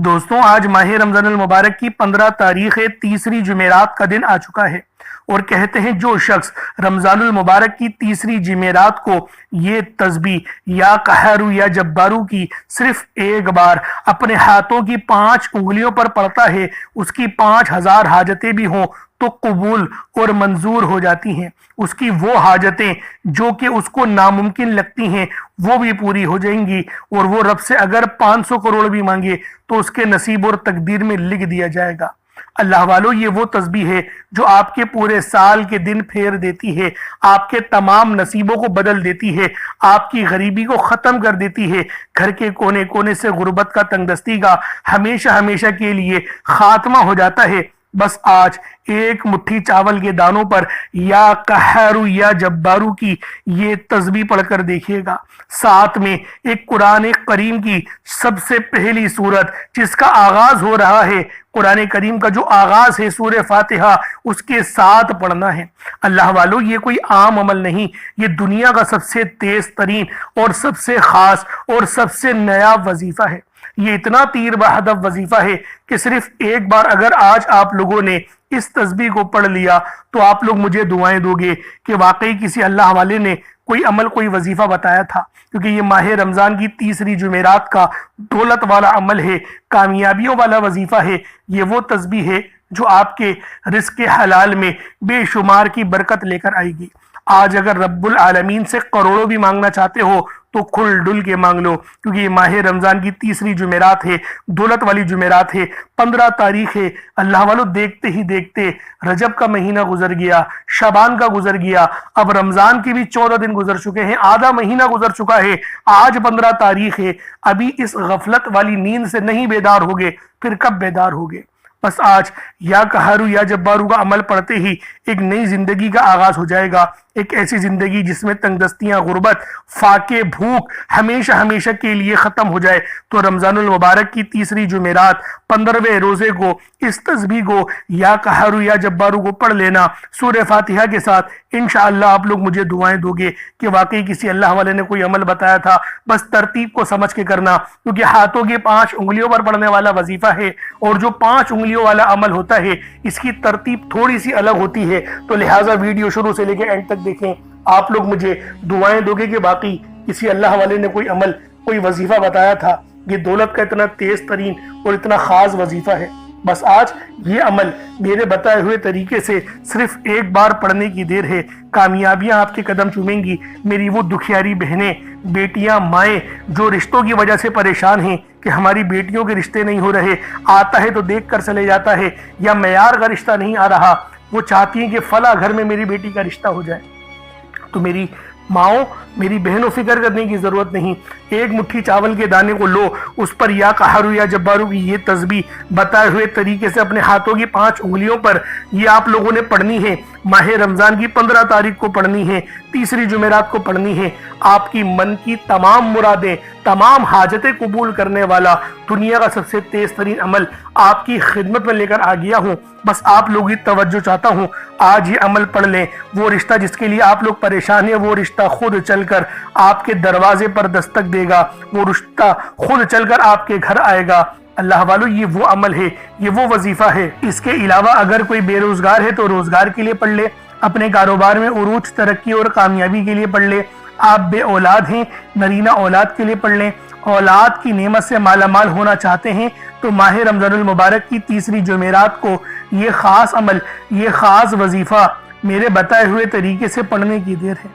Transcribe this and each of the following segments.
دوستوں آج ماہ رمضان المبارک کی 15 تاریخ تیسری جمعرات کا دن آ چکا ہے اور کہتے ہیں جو شخص رمضان المبارک کی تیسری جمعرات کو یہ تسبیح یا قہرو یا جبارو کی صرف ایک بار اپنے ہاتھوں کی 5 انگلیوں پر پڑتا ہے، اس کی 5000 حاجتیں بھی ہوں تو قبول اور منظور ہو جاتی ہیں۔ اس کی وہ حاجتیں جو کہ اس کو ناممکن لگتی ہیں وہ بھی پوری ہو جائیں گی، اور وہ رب سے اگر 500 کروڑ بھی مانگے تو اس کے نصیب اور تقدیر میں لکھ دیا جائے گا۔ اللہ والو، یہ وہ تسبیح ہے جو آپ کے پورے سال کے دن پھیر دیتی ہے، آپ کے تمام نصیبوں کو بدل دیتی ہے، آپ کی غریبی کو ختم کر دیتی ہے، گھر کے کونے کونے سے غربت کا، تنگ دستی کا ہمیشہ ہمیشہ کے لیے خاتمہ ہو جاتا ہے۔ بس آج ایک مٹھی چاول کے دانوں پر یا قہرو یا جبارو کی یہ تسبیح پڑھ کر دیکھیے گا، ساتھ میں ایک قرآن کریم کی سب سے پہلی سورت جس کا آغاز ہو رہا ہے، قرآن کریم کا جو آغاز ہے سورہ فاتحہ، اس کے ساتھ پڑھنا ہے۔ اللہ والو، یہ کوئی عام عمل نہیں، یہ دنیا کا سب سے تیز ترین اور سب سے خاص اور سب سے نیا وظیفہ ہے۔ یہ اتنا تیر بہدف وظیفہ ہے کہ صرف ایک بار اگر آج آپ لوگوں نے اس تسبیح کو پڑھ لیا تو آپ لوگ مجھے دعائیں دو گے کہ واقعی کسی اللہ والے نے کوئی عمل، کوئی وظیفہ بتایا تھا، کیونکہ یہ ماہ رمضان کی تیسری جمعرات کا دولت والا عمل ہے، کامیابیوں والا وظیفہ ہے۔ یہ وہ تسبیح ہے جو آپ کے رزق حلال میں بے شمار کی برکت لے کر آئے گی۔ آج اگر رب العالمین سے کروڑوں بھی مانگنا چاہتے ہو تو کھل ڈل کے مانگ لو، کیونکہ یہ ماہ رمضان کی تیسری جمعرات ہے، دولت والی جمعرات ہے، 15 تاریخ ہے۔ اللہ والو، دیکھتے ہی دیکھتے رجب کا مہینہ گزر گیا، شعبان کا گزر گیا، اب رمضان کی بھی 14 دن گزر چکے ہیں، آدھا مہینہ گزر چکا ہے، آج 15 تاریخ ہے۔ ابھی اس غفلت والی نیند سے نہیں بیدار ہوگے، پھر کب بیدار ہوگے؟ بس آج یا قہرو یا جبارو کا عمل پڑھتے ہی ایک نئی زندگی کا آغاز ہو جائے گا، ایک ایسی زندگی جس میں تنگ دستیاں، غربت، فاقے، بھوک ہمیشہ ہمیشہ کے لیے ختم ہو جائے۔ تو رمضان المبارک کی تیسری جمعرات 15ویں روزے کو اس تسبیح کو یا قہرو یا جبارو کو پڑھ لینا سورہ فاتحہ کے ساتھ، انشاءاللہ آپ لوگ مجھے دعائیں دو گے کہ واقعی کسی اللہ والے نے کوئی عمل بتایا تھا۔ بس ترتیب کو سمجھ کے کرنا، کیونکہ ہاتھوں کی 5 انگلیوں پر پڑھنے والا وظیفہ ہے، اور جو 5 انگلیوں والا عمل ہوتا ہے اس کی ترتیب تھوڑی سی الگ ہوتی ہے، تو لہٰذا ویڈیو شروع سے لے کے اینڈ تک دیکھیں۔ آپ لوگ مجھے دعائیں دو گے کہ واقعی کسی اللہ والے نے کوئی عمل، کوئی وظیفہ بتایا تھا۔ یہ دولت کا اتنا تیز ترین اور اتنا خاص وظیفہ ہے۔ بس آج یہ عمل میرے بتائے ہوئے طریقے سے صرف ایک بار پڑھنے کی دیر ہے، کامیابیاں آپ کے قدم چومیں گی۔ میری وہ دکھیاری بہنیں، بیٹیاں، مائیں جو رشتوں کی وجہ سے پریشان ہیں کہ ہماری بیٹیوں کے رشتے نہیں ہو رہے، آتا ہے تو دیکھ کر چلے جاتا ہے، یا معیار کا رشتہ نہیں آ رہا، وہ چاہتی ہیں کہ فلاں گھر میں میری بیٹی کا رشتہ ہو جائے، تو میری ماؤں، میری بہنوں، فکر کرنے کی ضرورت نہیں۔ ایک مٹھی چاول کے دانے کو لو، اس پر یا قہرو یا جبارو کی یہ تسبیح بتائے ہوئے طریقے سے اپنے ہاتھوں کی 5 انگلیوں پر یہ آپ لوگوں نے پڑھنی ہے۔ ماہ رمضان کی 15 تاریخ کو پڑھنی ہے، تیسری جمعرات کو پڑھنی ہے۔ آپ کی من کی تمام مرادیں، تمام حاجتیں قبول کرنے والا دنیا کا سب سے تیز ترین عمل آپ کی خدمت میں لے کر آ گیا ہوں۔ بس آپ لوگ کی توجہ چاہتا ہوں، آج یہ عمل پڑھ لیں۔ وہ رشتہ جس کے لیے آپ لوگ پریشان ہیں، وہ رشتہ خود چل کر آپ کے دروازے پر دستک دے گا، وہ رشتہ خود چل کر آپ کے گھر آئے گا۔ اللہ والو، یہ وہ عمل ہے، یہ وہ وظیفہ ہے۔ اس کے علاوہ اگر کوئی بے روزگار ہے تو روزگار کے لیے پڑھ لے، اپنے کاروبار میں عروج، ترقی اور کامیابی کے لیے پڑھ لے۔ آپ بے اولاد ہیں، نرینہ اولاد کے لیے پڑھ لیں۔ اولاد کی نعمت سے مالا مال ہونا چاہتے ہیں تو ماہ رمضان المبارک کی تیسری جمعرات کو یہ خاص عمل، یہ خاص وظیفہ میرے بتائے ہوئے طریقے سے پڑھنے کی دیر ہے۔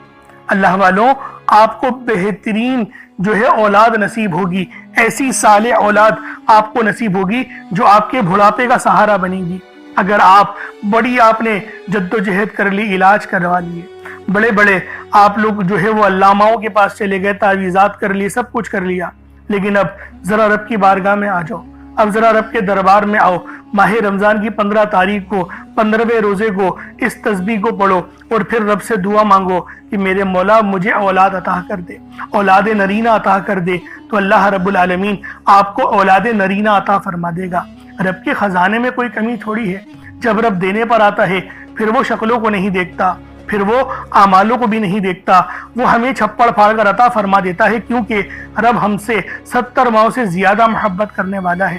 اللہ والوں، آپ کو بہترین جو ہے اولاد نصیب ہوگی، ایسی صالح اولاد آپ کو نصیب ہوگی جو آپ کے بڑھاپے کا سہارا بنے گی۔ اگر آپ نے جد و جہد کر لی، علاج کروا لیے، بڑے بڑے آپ لوگ جو ہے وہ علاماؤں کے پاس چلے گئے، تعویذات کر لیے، سب کچھ کر لیا، لیکن اب ذرا رب کی بارگاہ میں آ جاؤ، اب ذرا رب کے دربار میں آؤ۔ ماہ رمضان کی 15 تاریخ کو 15ویں روزے کو اس تسبیح کو پڑھو اور پھر رب سے دعا مانگو کہ میرے مولا مجھے اولاد عطا کر دے، اولاد نرینہ عطا کر دے، تو اللہ رب العالمین آپ کو اولاد نرینہ عطا فرما دے گا۔ رب کے خزانے میں کوئی کمی تھوڑی ہے، جب رب دینے پر آتا ہے پھر وہ شکلوں کو نہیں دیکھتا، پھر وہ اعمالوں کو بھی نہیں دیکھتا، وہ ہمیں چھپڑ پھاڑ کر عطا فرما دیتا ہے، کیونکہ رب ہم سے 70 ماؤں سے زیادہ محبت کرنے والا ہے۔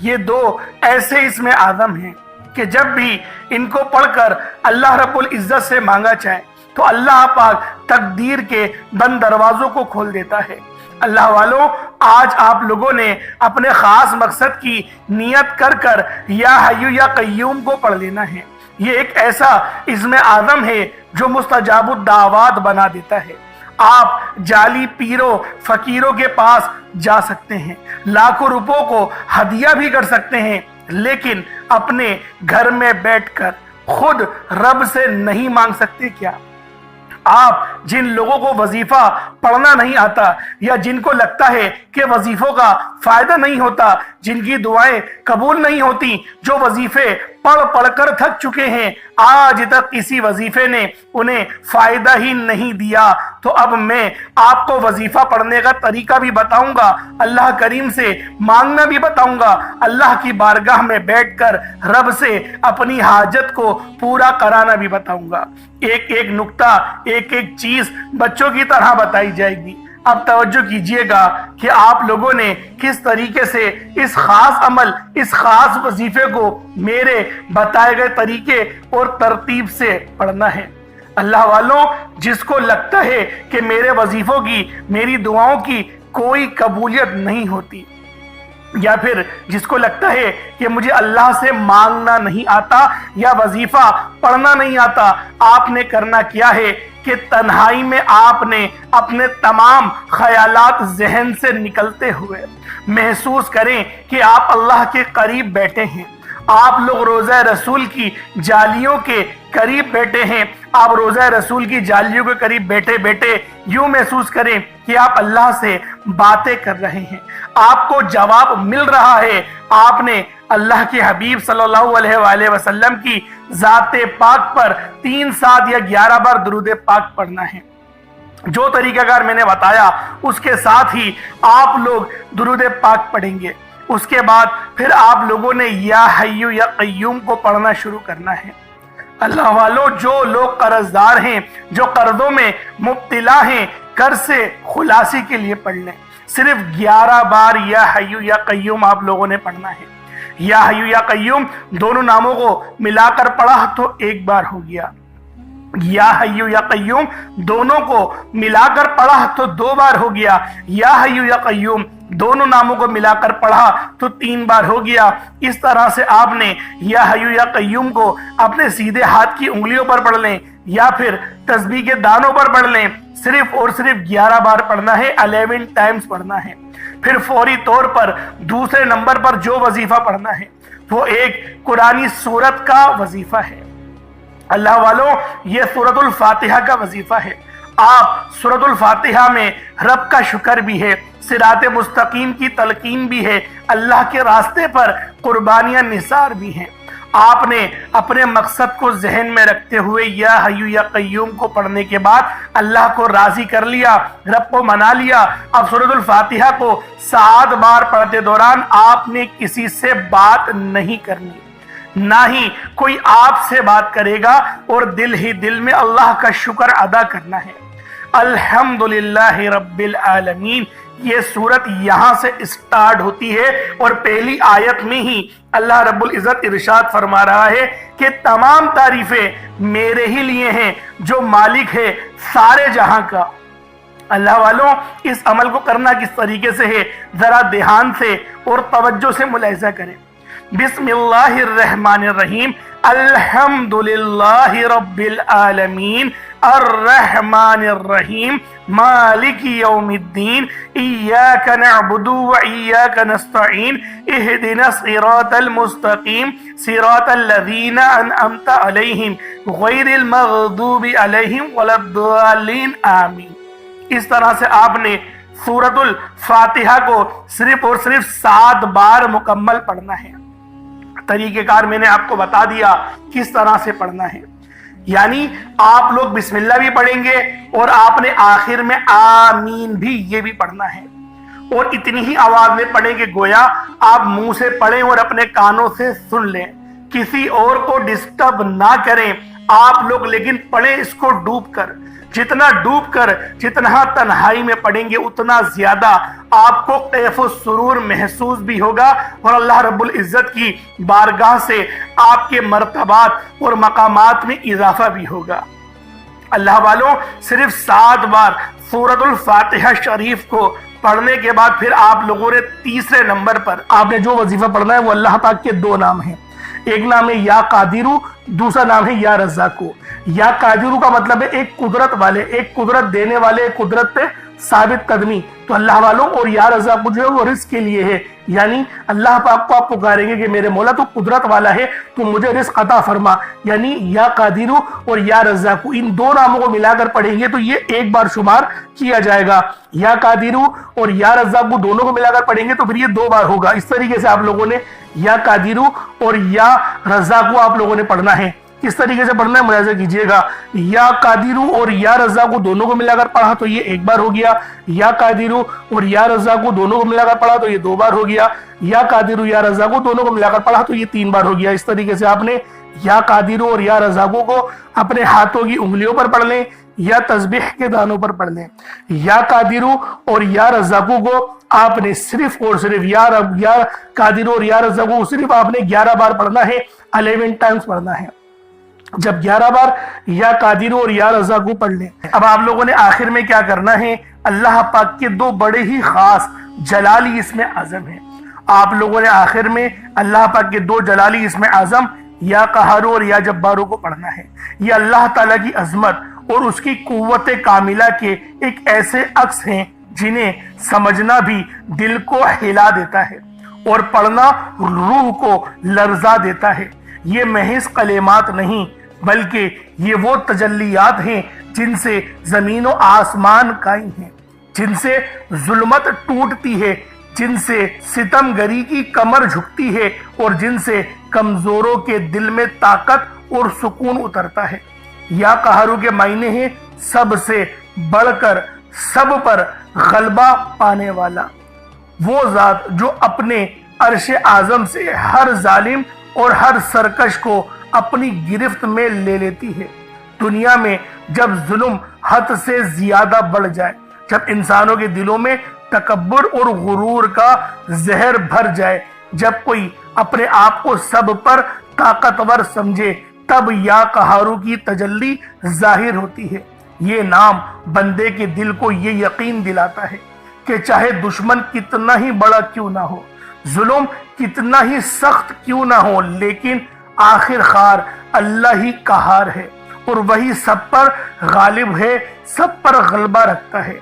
یہ دو ایسے اسم اعظم ہیں کہ جب بھی ان کو پڑھ کر اللہ رب العزت سے مانگا جائے تو اللہ پاک تقدیر کے بند دروازوں کو کھول دیتا ہے۔ اللہ والوں، آج آپ لوگوں نے اپنے خاص مقصد کی نیت کر کر یا حی یا قیوم کو پڑھ لینا ہے۔ یہ ایک ایسا اسم اعظم ہے جو مستجاب الدعوات بنا دیتا ہے۔ آپ جعلی پیروں فقیروں کے پاس جا سکتے ہیں، لاکھوں روپوں کو ہدیہ بھی کر سکتے ہیں، لیکن اپنے گھر میں بیٹھ کر خود رب سے نہیں مانگ سکتے کیا؟ آپ جن لوگوں کو وظیفہ پڑھنا نہیں آتا یا جن کو لگتا ہے کہ وظیفوں کا فائدہ نہیں ہوتا، جن کی دعائیں قبول نہیں ہوتی، جو وظیفے پڑھ پڑھ کر تھک چکے ہیں، آج تک کسی وظیفے نے انہیں فائدہ ہی نہیں دیا، تو اب میں آپ کو وظیفہ پڑھنے کا طریقہ بھی بتاؤں گا، اللہ کریم سے مانگنا بھی بتاؤں گا، اللہ کی بارگاہ میں بیٹھ کر رب سے اپنی حاجت کو پورا کرانا بھی بتاؤں گا۔ ایک ایک نقطہ، ایک ایک چیز بچوں کی طرح بتائی جائے گی۔ اب توجہ کیجئے گا کہ آپ لوگوں نے کس طریقے سے اس خاص عمل، اس خاص وظیفے کو میرے بتائے گئے طریقے اور ترتیب سے پڑھنا ہے۔ اللہ والوں، جس کو لگتا ہے کہ میرے وظیفوں کی، میری دعاؤں کی کوئی قبولیت نہیں ہوتی، یا پھر جس کو لگتا ہے کہ مجھے اللہ سے مانگنا نہیں آتا یا وظیفہ پڑھنا نہیں آتا، آپ نے کرنا کیا ہے کہ تنہائی میں آپ نے اپنے تمام خیالات ذہن سے نکلتے ہوئے محسوس کریں کہ آپ اللہ کے قریب بیٹھے ہیں، آپ لوگ روضہ رسول کی جالیوں کے قریب بیٹھے ہیں، آپ روضہ رسول کی جالیوں کے قریب بیٹھے بیٹھے یوں محسوس کریں کہ آپ اللہ سے باتیں کر رہے ہیں، آپ کو جواب مل رہا ہے۔ آپ نے اللہ کے حبیب صلی اللہ علیہ وآلہ وسلم کی ذات پاک پر 3 7 یا 11 بار درود پاک پڑھنا ہے۔ جو طریقہ کار میں نے بتایا اس کے ساتھ ہی آپ لوگ درود پاک پڑھیں گے۔ اس کے بعد پھر آپ لوگوں نے یا حی یا قیوم کو پڑھنا شروع کرنا ہے۔ اللہ والوں، جو لوگ قرض دار ہیں، جو قرضوں میں مبتلا ہیں، قرض سے خلاصی کے لیے پڑھ لیں۔ صرف 11 بار یا حی یا قیوم آپ لوگوں نے پڑھنا ہے۔ یا حی یا قیوم دونوں ناموں کو ملا کر پڑھا تو 1 بار ہو گیا، یا حی یا قیوم دونوں کو ملا کر پڑھا تو 2 بار ہو گیا، یا حی یا قیوم دونوں ناموں کو ملا کر پڑھا تو 3 بار ہو گیا۔ اس طرح سے آپ نے یا حی یا قیوم کو اپنے سیدھے ہاتھ کی انگلیوں پر پڑھ لیں یا پھر تسبیح کے دانوں پر پڑھ لیں۔ صرف اور صرف 11 بار پڑھنا ہے، 11 ٹائمز پڑھنا ہے۔ پھر فوری طور پر دوسرے نمبر پر جو وظیفہ پڑھنا ہے وہ ایک قرآنی سورت کا وظیفہ ہے۔ اللہ والوں، یہ سورۃ الفاتحہ کا وظیفہ ہے۔ آپ سورۃ الفاتحہ میں رب کا شکر بھی ہے، صراط مستقیم کی تلقین بھی ہے، اللہ کے راستے پر قربانیاں نثار بھی ہیں۔ آپ نے اپنے مقصد کو ذہن میں رکھتے ہوئے یا حی یا قیوم کو پڑھنے کے بعد اللہ کو راضی کر لیا، رب کو منا لیا۔ اب سورۃ الفاتحہ کو 7 بار پڑھتے دوران آپ نے کسی سے بات نہیں کرنی، نہ ہی کوئی آپ سے بات کرے گا، اور دل ہی دل میں اللہ کا شکر ادا کرنا ہے۔ الحمدللہ رب العالمین، یہ صورت یہاں سے اسٹارٹ ہوتی ہے، اور پہلی آیت میں ہی اللہ رب العزت ارشاد فرما رہا ہے کہ تمام تعریفیں میرے ہی لیے ہیں جو مالک ہے سارے جہاں کا۔ اللہ والوں، اس عمل کو کرنا کس طریقے سے ہے ذرا دھیان سے اور توجہ سے ملاحظہ کریں۔ بسم اللہ الرحمن الرحیم، الحمدللہ رب العالمین، الرحمن الرحیم، مالک یوم الدین، ایاک نعبد و ایاک نستعین، اہدنا الصراط المستقیم، صراط الذین انعمت علیہم غیر المغضوب علیہم ولا الضالین، آمین۔ اس طرح سے آپ نے سورۃ الفاتحہ کو صرف اور صرف 7 بار مکمل پڑھنا ہے۔ طریقہ کار میں نے آپ کو بتا دیا کس طرح سے پڑھنا ہے، یعنی آپ لوگ بسم اللہ بھی پڑھیں گے اور آپ نے آخر میں آمین بھی یہ بھی پڑھنا ہے، اور اتنی ہی آواز میں پڑھیں کہ گویا آپ منہ سے پڑھیں اور اپنے کانوں سے سن لیں، کسی اور کو ڈسٹرب نہ کریں آپ لوگ، لیکن پڑھیں اس کو ڈوب کر، جتنا ڈوب کر جتنا تنہائی میں پڑھیں گے اتنا زیادہ آپ کو کیف و سرور محسوس بھی ہوگا اور اللہ رب العزت کی بارگاہ سے آپ کے مرتبات اور مقامات میں اضافہ بھی ہوگا۔ اللہ والوں، صرف 7 بار سورۃ الفاتحہ شریف کو پڑھنے کے بعد پھر آپ لوگوں نے تیسرے نمبر پر آپ نے جو وظیفہ پڑھنا ہے وہ اللہ پاک کے 2 نام ہیں۔ ایک نام ہے یا قادرو، دوسرا نام ہے یا رزاقو۔ یا قادرو کا مطلب ہے ایک قدرت والے، ایک قدرت دینے والے، ایک قدرت پہ ثابت قدمی۔ تو اللہ والوں، اور یا رزاقو جو ہے وہ رزق کے لیے ہے، یعنی اللہ پاک کو آپ پکاریں گے کہ میرے مولا تو قدرت والا ہے، تو مجھے رزق عطا فرما۔ یعنی یا قادرو اور یا رزاقو، ان 2 ناموں کو ملا کر پڑھیں گے تو یہ ایک بار شمار کیا جائے گا۔ یا قادرو اور یا رزاقو دونوں کو ملا کر پڑھیں گے تو پھر یہ 2 بار ہوگا۔ اس طریقے سے آپ لوگوں نے یا قادرو اور یا رزاقو آپ لوگوں نے پڑھنا ہے۔ کس طریقے سے پڑھنا ہے ملاحظہ کیجئے گا۔ یا قادرو اور یا رزاقو دونوں کو ملا کر پڑھا تو یہ 1 بار ہو گیا۔ یا قادرو اور یا رزاقو دونوں کو ملا کر پڑھا تو یہ 2 بار ہو گیا۔ یا قادرو یا رزاقو دونوں کو ملا کر پڑھا تو یہ 3 بار ہو گیا۔ اس طریقے سے آپ نے یا قادرو اور یا رزاقو کو اپنے ہاتھوں کی انگلیوں پر پڑھ لیں یا تسبیح کے دانوں پر پڑھ لیں۔ یا قادرو اور یا رزاقو کو آپ نے صرف اور صرف یا قادرو اور یا رزاقو کو صرف آپ نے 11 بار پڑھنا ہے، 11 ٹائمز پڑھنا ہے۔ جب 11 بار یا قادرو اور یا رزاقو پڑھ لیں، اب آپ لوگوں نے آخر میں کیا کرنا ہے؟ اللہ پاک کے 2 بڑے ہی خاص جلالی اسم اعظم ہیں۔ آپ لوگوں نے آخر میں اللہ پاک کے 2 جلالی اسم اعظم یا قہارو اور یا جبارو کو پڑھنا ہے۔ یہ اللہ تعالیٰ کی عظمت اور اس کی قوت کاملہ کے ایک ایسے عکس ہیں جنہیں سمجھنا بھی دل کو ہلا دیتا ہے اور پڑھنا روح کو لرزا دیتا ہے۔ یہ محض کلمات نہیں بلکہ یہ وہ تجلیات ہیں جن سے زمین و آسمان قائم ہیں، جن سے ظلمت ٹوٹتی ہے، جن سے ستم گری کی کمر جھکتی ہے اور جن سے کمزوروں کے دل میں طاقت اور سکون اترتا ہے۔ یا قہرو کے معنی ہیں سب سے بڑھ کر سب پر غلبہ پانے والا، وہ ذات جو اپنے عرش اعظم سے ہر ظالم اور ہر سرکش کو اپنی گرفت میں لے لیتی ہے۔ دنیا میں جب ظلم حد سے زیادہ بڑھ جائے، جب انسانوں کے دلوں میں تکبر اور غرور کا زہر بھر جائے، جب کوئی اپنے آپ کو سب پر طاقتور سمجھے، تب یا قہارو کی تجلی ظاہر ہوتی ہے۔ یہ نام بندے کے دل کو یہ یقین دلاتا ہے کہ چاہے دشمن کتنا ہی بڑا کیوں نہ ہو، ظلم کتنا ہی سخت کیوں نہ ہو، لیکن آخر کار اللہ ہی قہار ہے اور وہی سب پر غالب ہے، سب پر غلبہ رکھتا ہے۔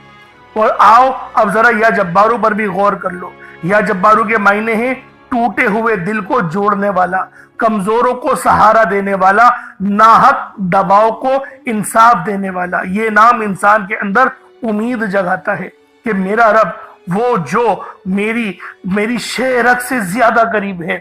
اور آؤ اب ذرا یا جبارو پر بھی غور کر لو۔ یا جبارو کے معنی ہیں ٹوٹے ہوئے دل کو جوڑنے والا، کمزوروں کو سہارا دینے والا، ناحق دباؤ کو انصاف دینے والا۔ یہ نام انسان کے اندر امید جگاتا ہے کہ میرا رب وہ جو میری شہرت سے زیادہ قریب ہے۔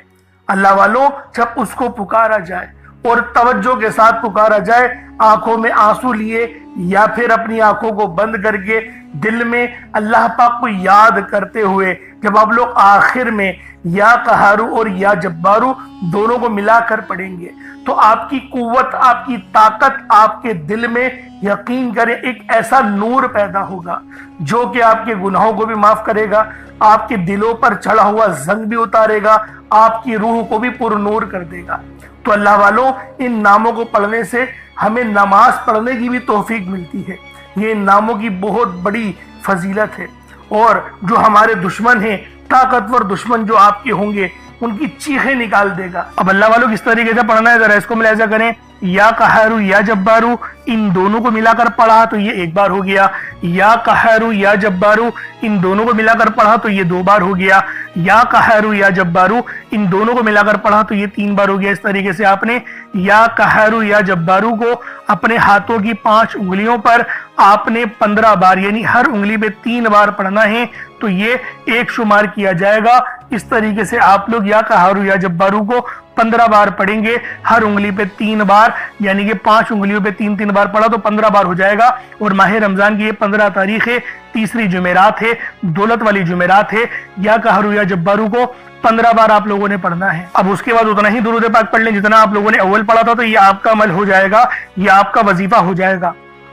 اللہ والوں، جب اس کو پکارا جائے اور توجہ کے ساتھ پکارا جائے، آنکھوں میں آنسو لیے یا پھر اپنی آنکھوں کو بند کر کے دل میں اللہ پاک کو یاد کرتے ہوئے، جب آپ لوگ آخر میں یا قہارو اور یا جبارو دونوں کو ملا کر پڑھیں گے تو آپ کی قوت، آپ کی طاقت، آپ کے دل میں یقین کریں ایک ایسا نور پیدا ہوگا جو کہ آپ کے گناہوں کو بھی معاف کرے گا، آپ کے دلوں پر چڑھا ہوا زنگ بھی اتارے گا، آپ کی روح کو بھی پر نور کر دے گا۔ تو اللہ والوں، ان ناموں کو پڑھنے سے ہمیں نماز پڑھنے کی بھی توفیق ملتی ہے۔ یہ ان ناموں کی بہت بڑی فضیلت ہے، اور جو ہمارے دشمن ہیں، طاقتور دشمن جو آپ کے ہوں گے، ان کی چیخیں نکال دے گا۔ اب اللہ والوں کس طریقے سے پڑھنا ہے ذرا اس کو ملاحظہ کریں۔ یا قہارو یا جبارو ان دونوں کو ملا کر پڑھا تو یہ 1 بار ہو گیا۔ یا قہارو یا جبارو ان دونوں کو ملا کر پڑھا تو یہ 2 بار ہو گیا۔ یا قہارو یا جبارو ان دونوں کو ملا کر پڑھا تو یہ 3 بار ہو گیا۔ اس طریقے سے آپ نے یا قہارو یا جبارو کو اپنے ہاتھوں کی 5 انگلیوں پر آپ نے 15 بار یعنی ہر انگلی پہ 3 بار پڑھنا ہے تو یہ 1 شمار کیا جائے گا۔ اس طریقے سے آپ لوگ یا قہارو یا جبارو کو 15 بار پڑھیں گے، ہر انگلی پہ 3 بار، یعنی کہ 5 انگلیوں پہ 3 بار پڑھا تو 15 بار ہو جائے گا۔ اور ماہ رمضان کی یہ 15 تاریخ ہے، تیسری جمعرات ہے، دولت والی جمعرات ہے۔ یا قہارو یا جبارو کو 15 بار آپ لوگوں نے پڑھنا ہے۔ اب اس کے بعد اتنا ہی درود پاک پڑھ لیں جتنا آپ لوگوں نے اول پڑھا تھا، تو یہ آپ کا عمل ہو جائے گا، یہ آپ کا وظیفہ ہو جائے گا۔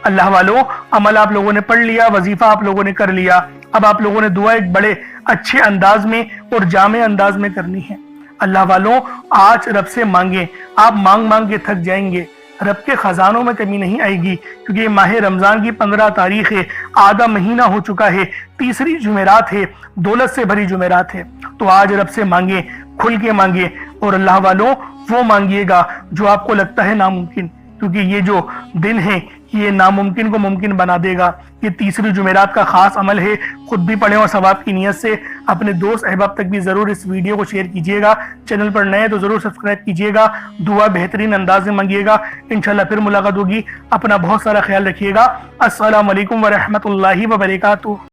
اللہ والوں، عمل آپ لوگوں نے پڑھ لیا، وظیفہ آپ لوگوں نے کر لیا، اب آپ لوگوں نے دعا ایک بڑے اچھے انداز میں اور جامع انداز میں کرنی ہے۔ اللہ والوں، آج رب سے مانگیں، آپ مانگ مانگ کے تھک جائیں گے، رب کے خزانوں میں کمی نہیں آئے گی، کیونکہ یہ ماہ رمضان کی 15 تاریخ ہے، آدھا مہینہ ہو چکا ہے، تیسری جمعرات ہے، دولت سے بھری جمعرات ہے۔ تو آج رب سے مانگیں، کھل کے مانگیں، اور اللہ والوں وہ مانگیے گا جو آپ کو لگتا ہے ناممکن، کیونکہ یہ جو دن ہے یہ ناممکن کو ممکن بنا دے گا۔ یہ تیسری جمعرات کا خاص عمل ہے، خود بھی پڑھیں اور ثواب کی نیت سے اپنے دوست احباب تک بھی ضرور اس ویڈیو کو شیئر کیجئے گا۔ چینل پر نئے تو ضرور سبسکرائب کیجئے گا، دعا بہترین انداز میں مانگیے گا۔ انشاءاللہ پھر ملاقات ہوگی، اپنا بہت سارا خیال رکھیے گا۔ السلام علیکم ورحمۃ اللہ وبرکاتہ۔